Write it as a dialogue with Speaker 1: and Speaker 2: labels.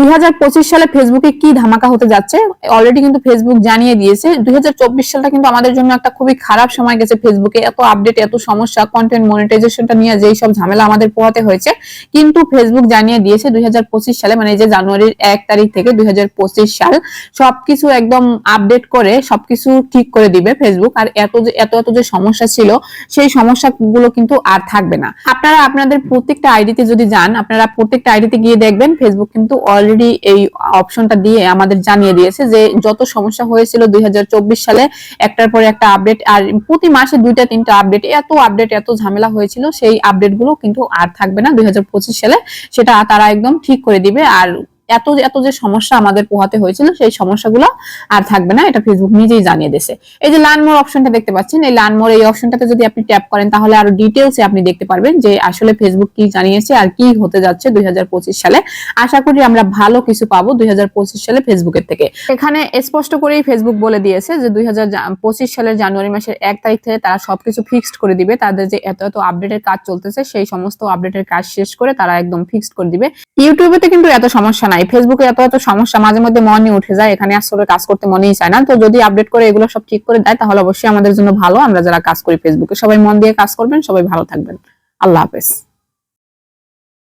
Speaker 1: 2025 সালে ফেসবুকে কি ধামাকা হতে যাচ্ছে অলরেডি কিন্তু ফেসবুক জানিয়ে দিয়েছে। 2024 সালটা কিন্তু আমাদের জন্য একটা খুবই খারাপ সময় গেছে। ফেসবুকে এত আপডেট, এত সমস্যা, কন্টেন্ট মনিটাইজেশনটা নিয়ে যেই সব ঝামেলা আমাদের পোহাতে হয়েছে, কিন্তু ফেসবুক জানিয়ে দিয়েছে 2025 সালে, মানে এই যে জানুয়ারির 1 তারিখ থেকে 2025 সাল সবকিছু একদম আপডেট করে সবকিছু ঠিক করে দিবে ফেসবুক। আর এত যে সমস্যা ছিল সেই সমস্যাগুলো কিন্তু আর থাকবে না। আপনারা আপনাদের প্রত্যেকটা আইডিতে যদি যান, আপনারা প্রত্যেকটা আইডিতে গিয়ে দেখবেন ফেসবুক কিন্তু অলরেডি এই অপশনটা দিয়ে আমাদের জানিয়ে দিয়েছে যে যত সমস্যা হয়েছিল 2024 সালে একটার পরে একটা আপডেট, আর প্রতি মাসে 2টা 3টা আপডেট, এত ঝামেলা হয়েছিল, সেই আপডেট গুলো কিন্তু আর থাকবে না 2025 সালে। সেটা তারা একদম ঠিক করে দিবে। আর এত যে সমস্যা আমাদের পোহাতে হয়েছিল সেই সমস্যাগুলো আর থাকবে না, এটা ফেসবুক নিজেই জানিয়ে দিয়েছে। এই যে লার্ন মোর অপশনটা দেখতে পাচ্ছেন, এই লার্ন মোর এই অপশনটাতে যদি আপনি ট্যাপ করেন তাহলে আরো ডিটেইলসে আপনি দেখতে পারবেন যে আসলে ফেসবুক কি জানিয়েছে আর কি হতে যাচ্ছে 2025 সালে। আশা করি আমরা ভালো কিছু পাবো 2025 সালে ফেসবুকের থেকে। এখানে স্পষ্ট করেই ফেসবুক বলে দিয়েছে যে 2025 সালের জানুয়ারি মাসের 1 তারিখ থেকে তারা সবকিছু ফিক্সড করে দিবে। তাদের যে এত আপডেটের কাজ চলতেছে সেই সমস্ত আপডেটের কাজ শেষ করে তারা একদম ফিক্সড করে দিবে। ইউটিউবেতে কিন্তু এত সমস্যা নাই, ফেসবুকে এত সমস্যা, মাঝে মধ্যে মনে উঠে যায়, এখানে আসলে কাজ করতে মনেই চায় না। তো যদি আপডেট করে এগুলো সব ঠিক করে দেয় তাহলে অবশ্যই আমাদের জন্য ভালো। আমরা যারা কাজ করি ফেসবুকে, সবাই মন দিয়ে কাজ করবেন, সবাই ভালো থাকবেন। আল্লাহ হাফেজ।